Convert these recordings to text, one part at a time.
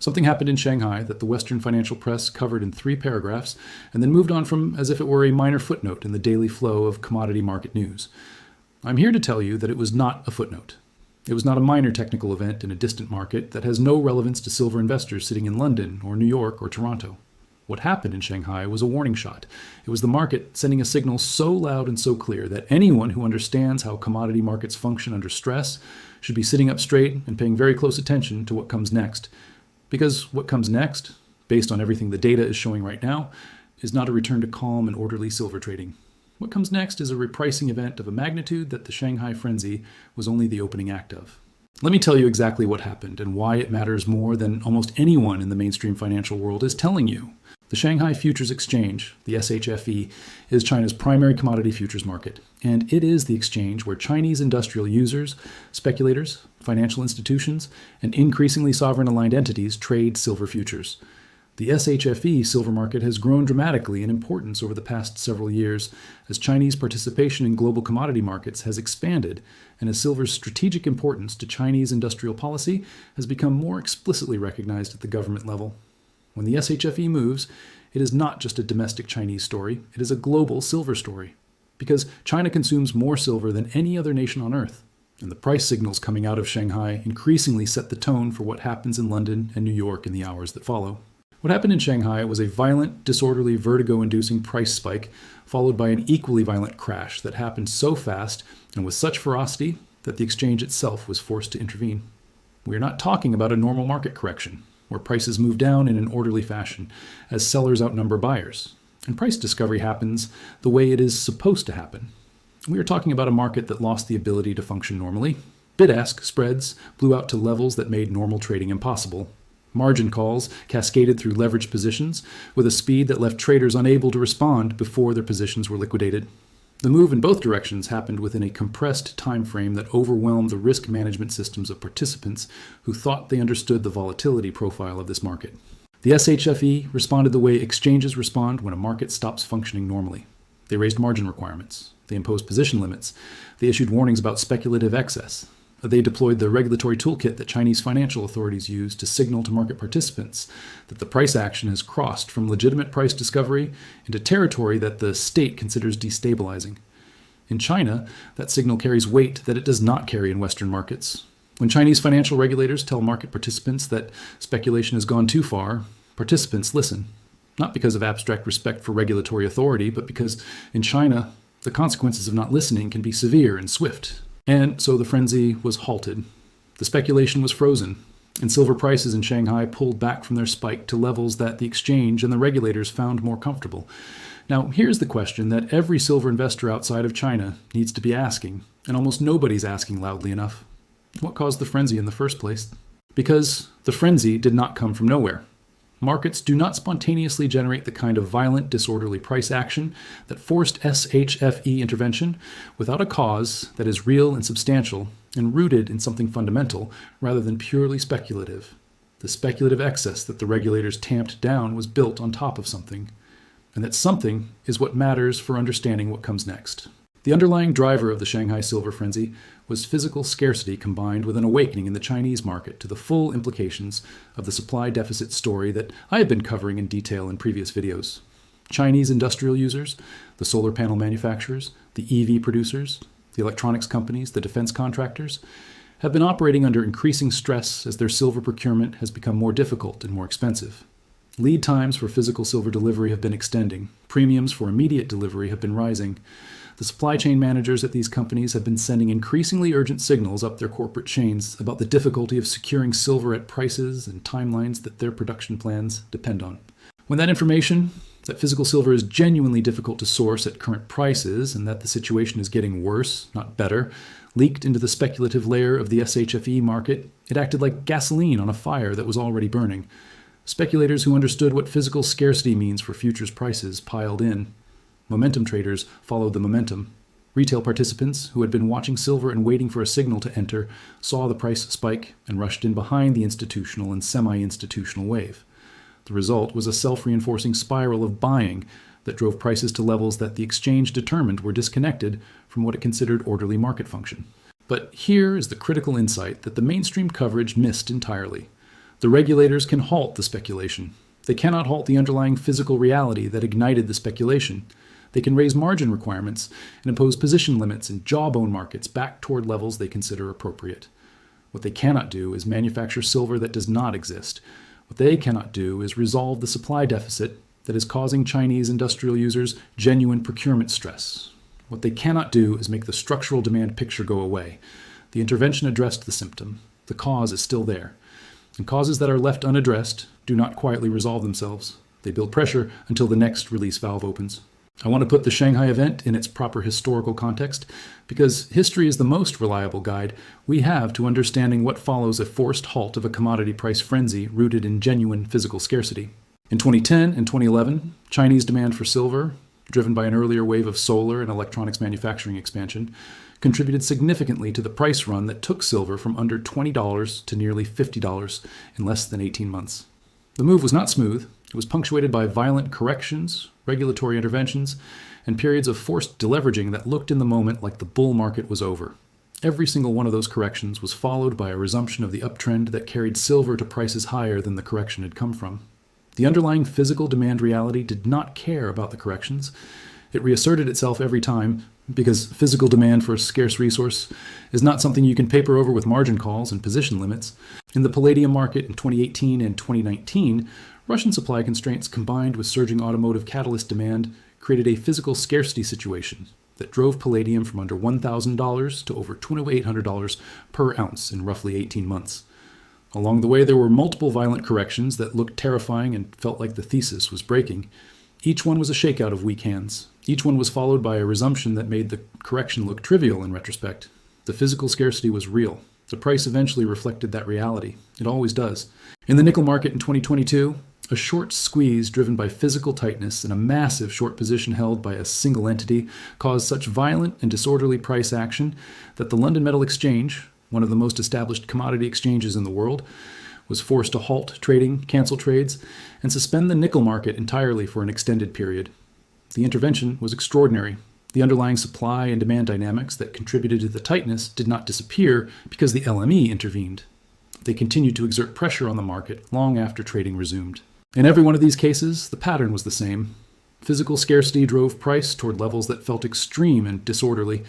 Something happened in Shanghai that the Western financial press covered in 3 paragraphs and then moved on from as if it were a minor footnote in the daily flow of commodity market news. I'm here to tell you that it was not a footnote. It was not a minor technical event in a distant market that has no relevance to silver investors sitting in London or New York or Toronto. What happened in Shanghai was a warning shot. It was the market sending a signal so loud and so clear that anyone who understands how commodity markets function under stress should be sitting up straight and paying very close attention to what comes next. Because what comes next, based on everything the data is showing right now, is not a return to calm and orderly silver trading. What comes next is a repricing event of a magnitude that the Shanghai frenzy was only the opening act of. Let me tell you exactly what happened and why it matters more than almost anyone in the mainstream financial world is telling you. The Shanghai Futures Exchange, the SHFE, is China's primary commodity futures market, and it is the exchange where Chinese industrial users, speculators, financial institutions, and increasingly sovereign-aligned entities trade silver futures. The SHFE silver market has grown dramatically in importance over the past several years as Chinese participation in global commodity markets has expanded and as silver's strategic importance to Chinese industrial policy has become more explicitly recognized at the government level. When the SHFE moves, it is not just a domestic Chinese story, it is a global silver story. Because China consumes more silver than any other nation on earth, and the price signals coming out of Shanghai increasingly set the tone for what happens in London and New York in the hours that follow. What happened in Shanghai was a violent, disorderly, vertigo-inducing price spike, followed by an equally violent crash that happened so fast and with such ferocity that the exchange itself was forced to intervene. We are not talking about a normal market correction, where prices move down in an orderly fashion as sellers outnumber buyers, and price discovery happens the way it is supposed to happen. We are talking about a market that lost the ability to function normally. Bid-ask spreads blew out to levels that made normal trading impossible. Margin calls cascaded through leveraged positions with a speed that left traders unable to respond before their positions were liquidated. The move in both directions happened within a compressed time frame that overwhelmed the risk management systems of participants who thought they understood the volatility profile of this market. The SHFE responded the way exchanges respond when a market stops functioning normally. They raised margin requirements. They imposed position limits. They issued warnings about speculative excess. They deployed the regulatory toolkit that Chinese financial authorities use to signal to market participants that the price action has crossed from legitimate price discovery into territory that the state considers destabilizing. In China, that signal carries weight that it does not carry in Western markets. When Chinese financial regulators tell market participants that speculation has gone too far, participants listen, not because of abstract respect for regulatory authority, but because in China, the consequences of not listening can be severe and swift. And so the frenzy was halted. The speculation was frozen, and silver prices in Shanghai pulled back from their spike to levels that the exchange and the regulators found more comfortable. Now, here's the question that every silver investor outside of China needs to be asking, and almost nobody's asking loudly enough. What caused the frenzy in the first place? Because the frenzy did not come from nowhere. Markets do not spontaneously generate the kind of violent, disorderly price action that forced SHFE intervention without a cause that is real and substantial and rooted in something fundamental rather than purely speculative. The speculative excess that the regulators tamped down was built on top of something, and that something is what matters for understanding what comes next. The underlying driver of the Shanghai silver frenzy was physical scarcity combined with an awakening in the Chinese market to the full implications of the supply deficit story that I have been covering in detail in previous videos. Chinese industrial users, the solar panel manufacturers, the EV producers, the electronics companies, the defense contractors, have been operating under increasing stress as their silver procurement has become more difficult and more expensive. Lead times for physical silver delivery have been extending. Premiums for immediate delivery have been rising. The supply chain managers at these companies have been sending increasingly urgent signals up their corporate chains about the difficulty of securing silver at prices and timelines that their production plans depend on. When that information, that physical silver is genuinely difficult to source at current prices and that the situation is getting worse, not better, leaked into the speculative layer of the SHFE market, it acted like gasoline on a fire that was already burning. Speculators who understood what physical scarcity means for futures prices piled in. Momentum traders followed the momentum. Retail participants who had been watching silver and waiting for a signal to enter saw the price spike and rushed in behind the institutional and semi-institutional wave. The result was a self-reinforcing spiral of buying that drove prices to levels that the exchange determined were disconnected from what it considered orderly market function. But here is the critical insight that the mainstream coverage missed entirely. The regulators can halt the speculation. They cannot halt the underlying physical reality that ignited the speculation. They can raise margin requirements and impose position limits in jawbone markets back toward levels they consider appropriate. What they cannot do is manufacture silver that does not exist. What they cannot do is resolve the supply deficit that is causing Chinese industrial users genuine procurement stress. What they cannot do is make the structural demand picture go away. The intervention addressed the symptom. The cause is still there. And causes that are left unaddressed do not quietly resolve themselves. They build pressure until the next release valve opens. I want to put the Shanghai event in its proper historical context because history is the most reliable guide we have to understanding what follows a forced halt of a commodity price frenzy rooted in genuine physical scarcity. In 2010 and 2011, Chinese demand for silver, driven by an earlier wave of solar and electronics manufacturing expansion, contributed significantly to the price run that took silver from under $20 to nearly $50 in less than 18 months. The move was not smooth. It was punctuated by violent corrections, regulatory interventions, and periods of forced deleveraging that looked in the moment like the bull market was over. Every single one of those corrections was followed by a resumption of the uptrend that carried silver to prices higher than the correction had come from. The underlying physical demand reality did not care about the corrections. It reasserted itself every time because physical demand for a scarce resource is not something you can paper over with margin calls and position limits. In the palladium market in 2018 and 2019, Russian supply constraints combined with surging automotive catalyst demand created a physical scarcity situation that drove palladium from under $1,000 to over $2,800 per ounce in roughly 18 months. Along the way, there were multiple violent corrections that looked terrifying and felt like the thesis was breaking. Each one was a shakeout of weak hands. Each one was followed by a resumption that made the correction look trivial in retrospect. The physical scarcity was real. The price eventually reflected that reality. It always does. In the nickel market in 2022, a short squeeze driven by physical tightness and a massive short position held by a single entity caused such violent and disorderly price action that the London Metal Exchange, one of the most established commodity exchanges in the world, was forced to halt trading, cancel trades, and suspend the nickel market entirely for an extended period. The intervention was extraordinary. The underlying supply and demand dynamics that contributed to the tightness did not disappear because the LME intervened. They continued to exert pressure on the market long after trading resumed. In every one of these cases, the pattern was the same. Physical scarcity drove price toward levels that felt extreme and disorderly.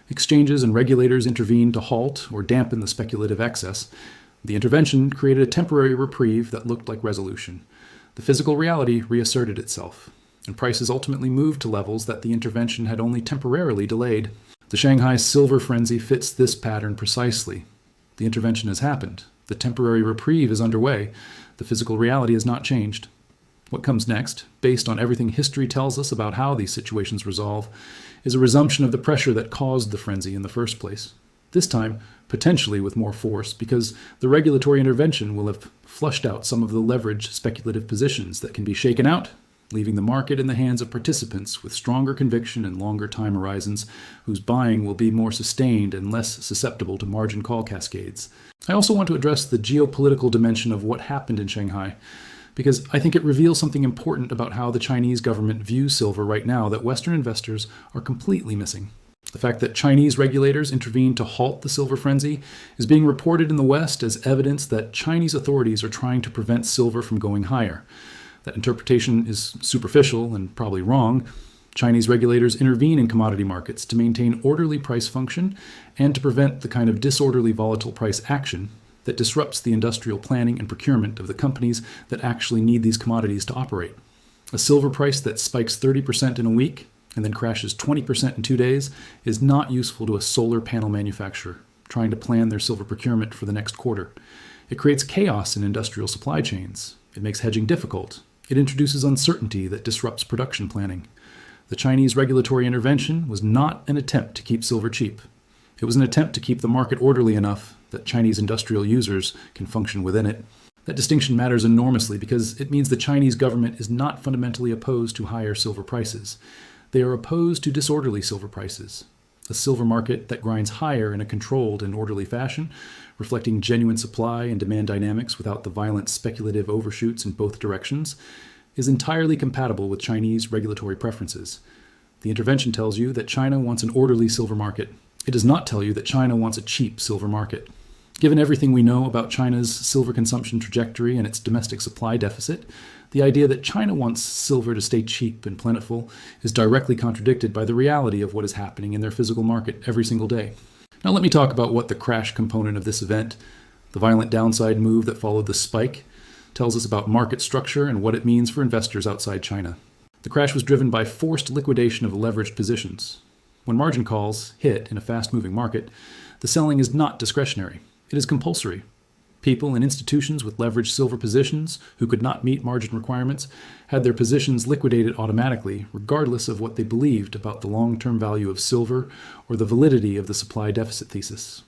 Exchanges and regulators intervened to halt or dampen the speculative excess. The intervention created a temporary reprieve that looked like resolution. The physical reality reasserted itself, and prices ultimately moved to levels that the intervention had only temporarily delayed. The Shanghai silver frenzy fits this pattern precisely. The intervention has happened. The temporary reprieve is underway. The physical reality has not changed. What comes next, based on everything history tells us about how these situations resolve, is a resumption of the pressure that caused the frenzy in the first place. This time, potentially with more force, because the regulatory intervention will have flushed out some of the leveraged speculative positions that can be shaken out, leaving the market in the hands of participants with stronger conviction and longer time horizons, whose buying will be more sustained and less susceptible to margin call cascades. I also want to address the geopolitical dimension of what happened in Shanghai, because I think it reveals something important about how the Chinese government views silver right now that Western investors are completely missing. The fact that Chinese regulators intervened to halt the silver frenzy is being reported in the West as evidence that Chinese authorities are trying to prevent silver from going higher. That interpretation is superficial and probably wrong. Chinese regulators intervene in commodity markets to maintain orderly price function and to prevent the kind of disorderly volatile price action that disrupts the industrial planning and procurement of the companies that actually need these commodities to operate. A silver price that spikes 30% in a week and then crashes 20% in 2 days is not useful to a solar panel manufacturer trying to plan their silver procurement for the next quarter. It creates chaos in industrial supply chains. It makes hedging difficult. It introduces uncertainty that disrupts production planning. The Chinese regulatory intervention was not an attempt to keep silver cheap. It was an attempt to keep the market orderly enough that Chinese industrial users can function within it. That distinction matters enormously because it means the Chinese government is not fundamentally opposed to higher silver prices. They are opposed to disorderly silver prices. A silver market that grinds higher in a controlled and orderly fashion, reflecting genuine supply and demand dynamics without the violent speculative overshoots in both directions, is entirely compatible with Chinese regulatory preferences. The intervention tells you that China wants an orderly silver market. It does not tell you that China wants a cheap silver market. Given everything we know about China's silver consumption trajectory and its domestic supply deficit, the idea that China wants silver to stay cheap and plentiful is directly contradicted by the reality of what is happening in their physical market every single day. Now let me talk about what the crash component of this event, the violent downside move that followed the spike, tells us about market structure and what it means for investors outside China. The crash was driven by forced liquidation of leveraged positions. When margin calls hit in a fast-moving market, the selling is not discretionary. It is compulsory. People and institutions with leveraged silver positions who could not meet margin requirements had their positions liquidated automatically, regardless of what they believed about the long-term value of silver or the validity of the supply deficit thesis.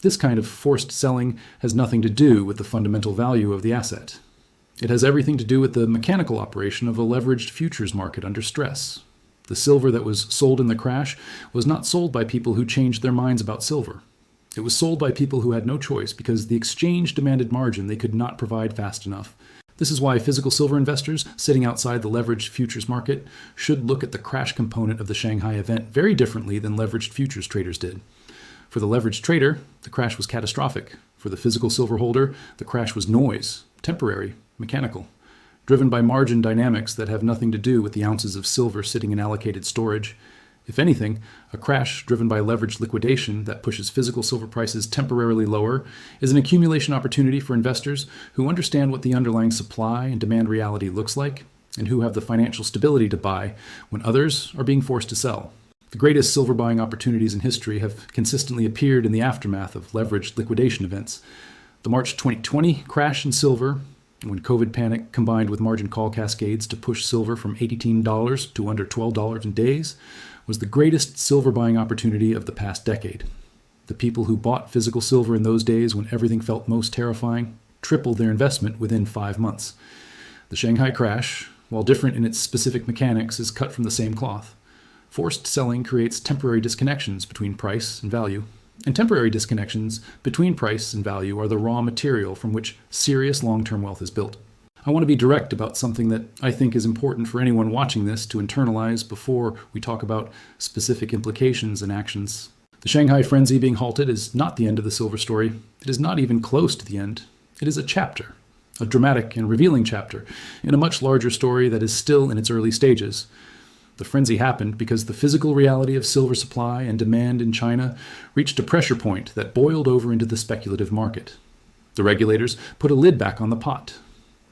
This kind of forced selling has nothing to do with the fundamental value of the asset. It has everything to do with the mechanical operation of a leveraged futures market under stress. The silver that was sold in the crash was not sold by people who changed their minds about silver. It was sold by people who had no choice because the exchange demanded margin they could not provide fast enough. This is why physical silver investors sitting outside the leveraged futures market should look at the crash component of the Shanghai event very differently than leveraged futures traders did. For the leveraged trader, the crash was catastrophic. For the physical silver holder, the crash was noise, temporary, mechanical, driven by margin dynamics that have nothing to do with the ounces of silver sitting in allocated storage. If anything, a crash driven by leveraged liquidation that pushes physical silver prices temporarily lower is an accumulation opportunity for investors who understand what the underlying supply and demand reality looks like and who have the financial stability to buy when others are being forced to sell. The greatest silver buying opportunities in history have consistently appeared in the aftermath of leveraged liquidation events. The March 2020 crash in silver, when COVID panic combined with margin call cascades to push silver from $18 to under $12 in days, was the greatest silver buying opportunity of the past decade. The people who bought physical silver in those days when everything felt most terrifying tripled their investment within 5 months. The Shanghai crash, while different in its specific mechanics, is cut from the same cloth. Forced selling creates temporary disconnections between price and value, and temporary disconnections between price and value are the raw material from which serious long-term wealth is built. I want to be direct about something that I think is important for anyone watching this to internalize before we talk about specific implications and actions. The Shanghai frenzy being halted is not the end of the silver story. It is not even close to the end. It is a chapter, a dramatic and revealing chapter, in a much larger story that is still in its early stages. The frenzy happened because the physical reality of silver supply and demand in China reached a pressure point that boiled over into the speculative market. The regulators put a lid back on the pot.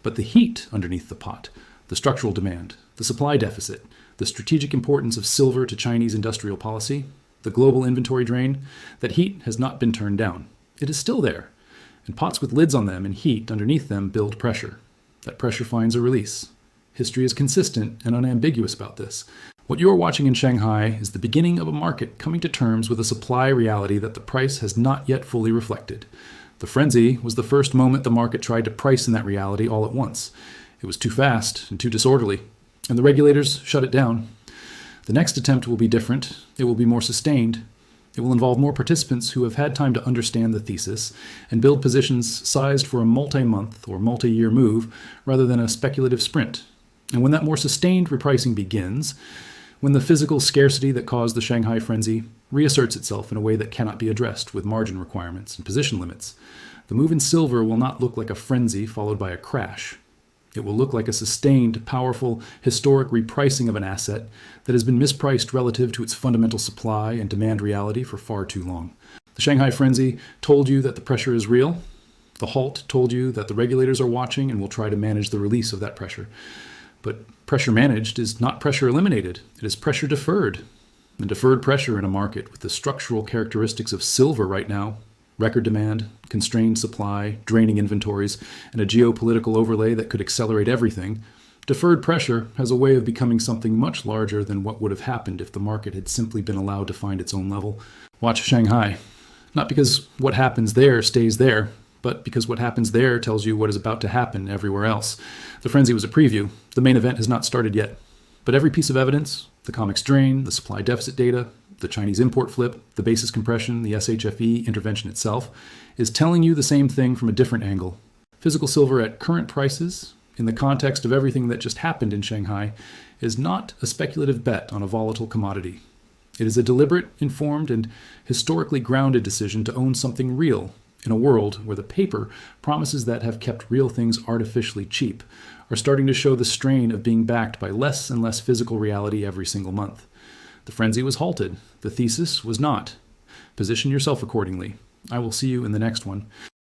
But the heat underneath the pot, the structural demand, the supply deficit, the strategic importance of silver to Chinese industrial policy, the global inventory drain, that heat has not been turned down. It is still there, and pots with lids on them and heat underneath them build pressure. That pressure finds a release. History is consistent and unambiguous about this. What you are watching in Shanghai is the beginning of a market coming to terms with a supply reality that the price has not yet fully reflected. The frenzy was the first moment the market tried to price in that reality all at once. It was too fast and too disorderly, and the regulators shut it down. The next attempt will be different. It will be more sustained. It will involve more participants who have had time to understand the thesis and build positions sized for a multi-month or multi-year move rather than a speculative sprint. And when that more sustained repricing begins, when the physical scarcity that caused the Shanghai frenzy reasserts itself in a way that cannot be addressed with margin requirements and position limits, the move in silver will not look like a frenzy followed by a crash. It will look like a sustained, powerful, historic repricing of an asset that has been mispriced relative to its fundamental supply and demand reality for far too long. The Shanghai frenzy told you that the pressure is real. The halt told you that the regulators are watching and will try to manage the release of that pressure. But pressure managed is not pressure eliminated. It is pressure deferred. And deferred pressure in a market with the structural characteristics of silver right now, record demand, constrained supply, draining inventories, and a geopolitical overlay that could accelerate everything, deferred pressure has a way of becoming something much larger than what would have happened if the market had simply been allowed to find its own level. Watch Shanghai. Not because what happens there stays there, but because what happens there tells you what is about to happen everywhere else. The frenzy was a preview. The main event has not started yet. But every piece of evidence, the COMEX drain, the supply deficit data, the Chinese import flip, the basis compression, the SHFE intervention itself, is telling you the same thing from a different angle. Physical silver at current prices, in the context of everything that just happened in Shanghai, is not a speculative bet on a volatile commodity. It is a deliberate, informed, and historically grounded decision to own something real in a world where the paper promises that have kept real things artificially cheap are starting to show the strain of being backed by less and less physical reality every single month. The frenzy was halted. The thesis was not. Position yourself accordingly. I will see you in the next one.